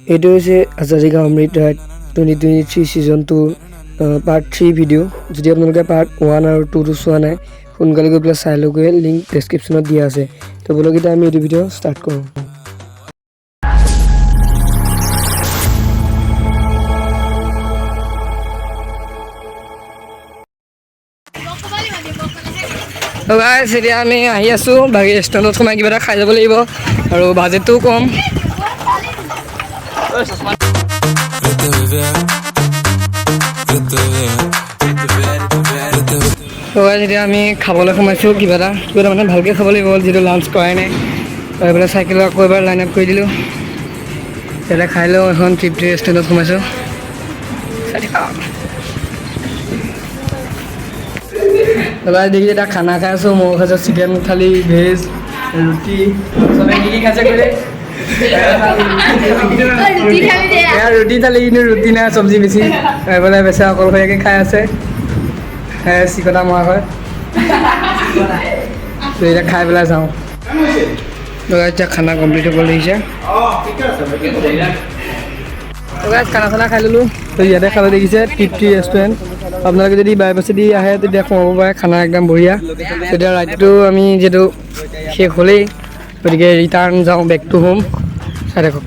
এইটো হৈছে আজাদী কা অমৃত ৰাত 2023 ছিজন 2 পাৰ্ট 3 ভিডিঅ' যদি আপোনালোকে পাৰ্ট 1 আৰু 2 টো চোৱা নাই সোনকালে গৈ পেলাই চাই লওঁগৈ লিংক ডেছক্ৰিপশ্যনত দিয়া আছে তো বলক এতিয়া আমি এইটো ভিডিঅ' ষ্টাৰ্ট কৰোঁ তো গাইছ এতিয়া আমি আহি আছোঁ বাকী ৰেষ্টুৰেণ্টত সোমাই কিবা এটা খাই যাব লাগিব আৰু বাজেটটোও কম তো গাইছ এতিয়া আমি খাবলৈ সোমাইছোঁ কিবা এটা মানে ভালকৈ খাব লাগিব যিটো লাঞ্চ কৰাই নাই এইফালে চাইকেলত আকৌ এবাৰ লাইন আপ কৰি দিলোঁ এতিয়া খাই লওঁ এখন তৃপ্তি ৰেষ্টুৰেণ্টত সোমাইছোঁ এবাৰ দেখি এটা খানা খাই আছোঁ মই খাইছোঁ চিকেন থালি ভেজ ৰুটি চবে কি কি খাইছে কৰি ৰুটি থালি কিন্তু ৰুটি নাই চব্জি বেছি এইফালে বেচা অকলশৰীয়াকৈ খাই আছে চিকটা মৰা হয় তো এতিয়া খাই পেলাই যাওঁ এতিয়া খানা কমপ্লিট হ'ব লাগিছে খানা চানা খাই ল'লোঁ তো ইয়াতে খাব দেখিছে তৃপ্তি ৰেষ্টুৰেণ্ট আপোনালোকে যদি বাইপাছেদি আহে তেতিয়া সোমাব পাৰে খানা একদম বঢ়িয়া তেতিয়া ৰাতিটো আমি যিহেতু শেষ হ'লেই গতিকে ৰিটাৰ্ণ যাওঁ বেক টু হোম চাই থাকক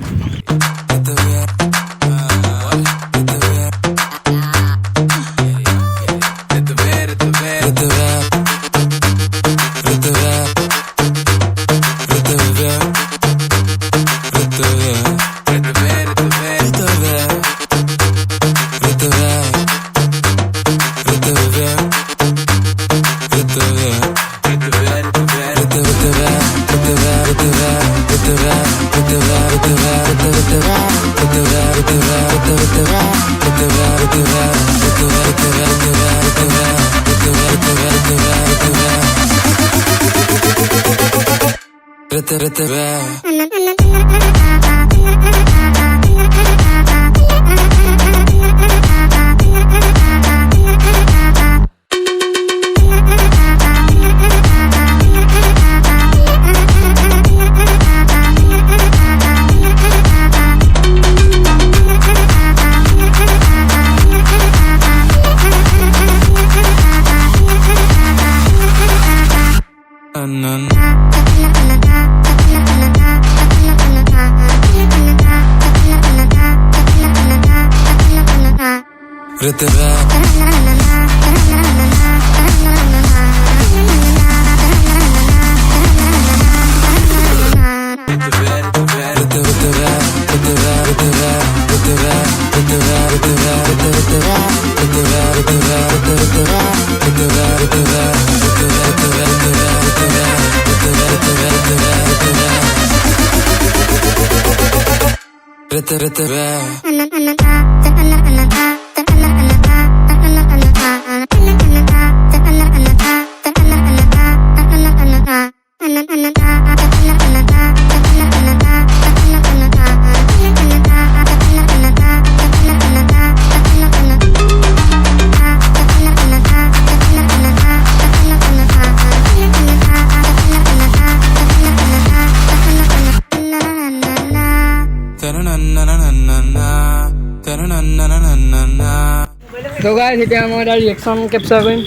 তো গাইছ এতিয়া মই এটা ৰিয়েকশ্যন কেপচাৰ কৰিম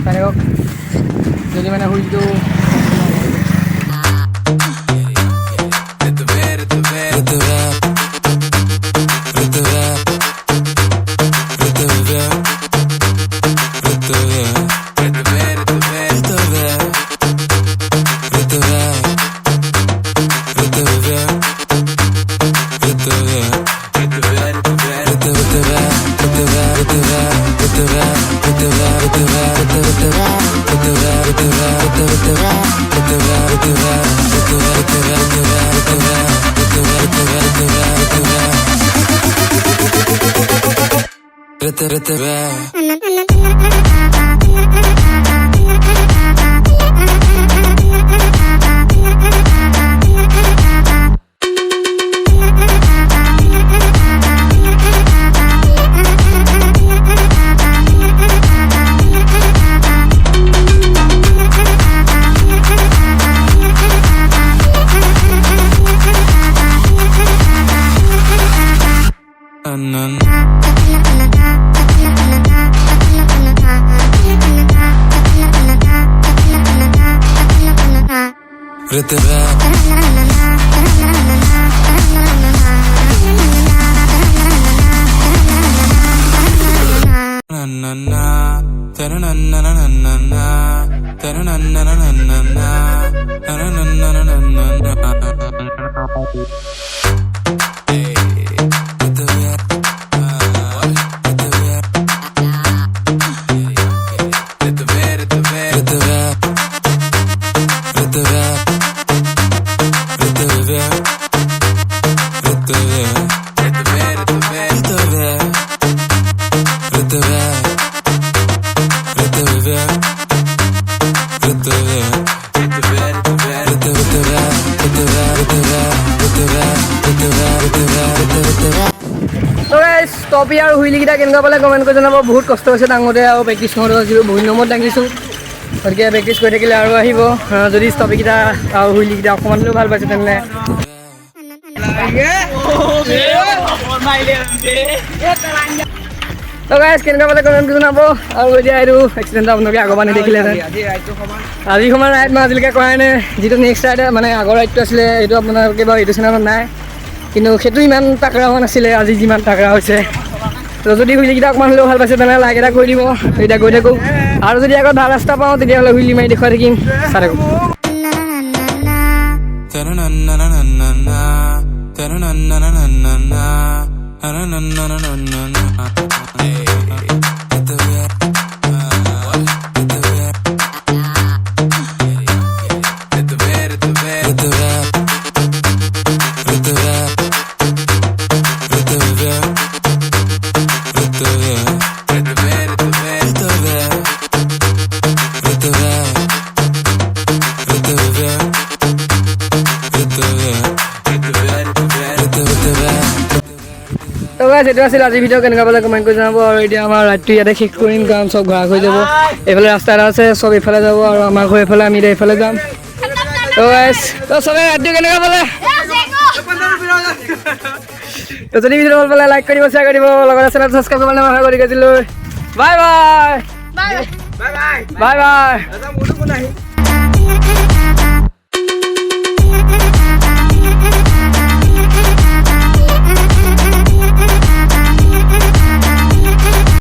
চাই থাকক যদি মানে শুইটো টপি আৰু হুইলিকেইটা কেনেকুৱা পালে কমেণ্ট কৰি জনাব। বহুত কষ্ট হৈছে ডাঙৰতে আৰু প্ৰেক্টিছ কৰোঁতে আছিলোঁ, বহুত নম্বৰত দাঙিছোঁ। গতিকে প্ৰেক্টিছ কৰি থাকিলে আৰু আহিব। যদি টপিকেইটা আৰু হুইলিকেইটা অকণমান হ'লেও ভাল পাইছে তেনেহ'লে তো গাইজ কেনেকুৱা পালে কমেণ্ট কৰি জনাব। আৰু এতিয়া এইটো এক্সিডেণ্টটো আপোনালোকে আগৰবাৰ নেদেখিলেহেঁতেন। আজি সময় ৰাইড মই আজিলৈকে কৰাই নাই। যিটো নেক্সট ৰাইড মানে আগৰ ৰাইডটো আছিলে এইটো আপোনালোকে বাৰু এইটো চেনেলত নাই, কিন্তু সেইটো ইমান তাকৰা হোৱা নাছিলে, আজি যিমান তাকৰা হৈছে। তো যদি হুইলিকেইটা অকণমান হ'লেও ভাল পাইছে তেনেহ'লে লাইক এটা কৰি দিব। এতিয়া গৈ থাকোঁ, আৰু যদি আগত ভাল ৰাস্তা পাওঁ তেতিয়াহ'লে হুইলি মাৰি দেখুৱাই থাকিম। চাই থাকোঁ। তো গাইজ এইটো আছিল আজিৰ ভিডিঅ'। কেনেকুৱা পালে কমেণ্ট কৰি জনাব। আৰু এতিয়া আমাৰ ৰাইডটো ইয়াতে শেষ কৰিম, কাৰণ চব ঘৰা হৈ যাব। এইফালে ৰাস্তা এটা আছে, চব এইফালে যাব আৰু আমাৰ ঘৰ এইফালে, আমি এতিয়া এইফালে যাম। তো গাইজ তো চবে ৰাইডটো কেনেকুৱা পালে? তো যদি ভিডিঅ' ভাল পালে লাইক কৰি দিব, শ্বেয়াৰ কৰি দিব, লগতে চেনেলটো ছাবস্ক্ৰাইব কৰিব নাপাহৰিব। গতিকে আজিলৈ bye bye bye bye bye bye.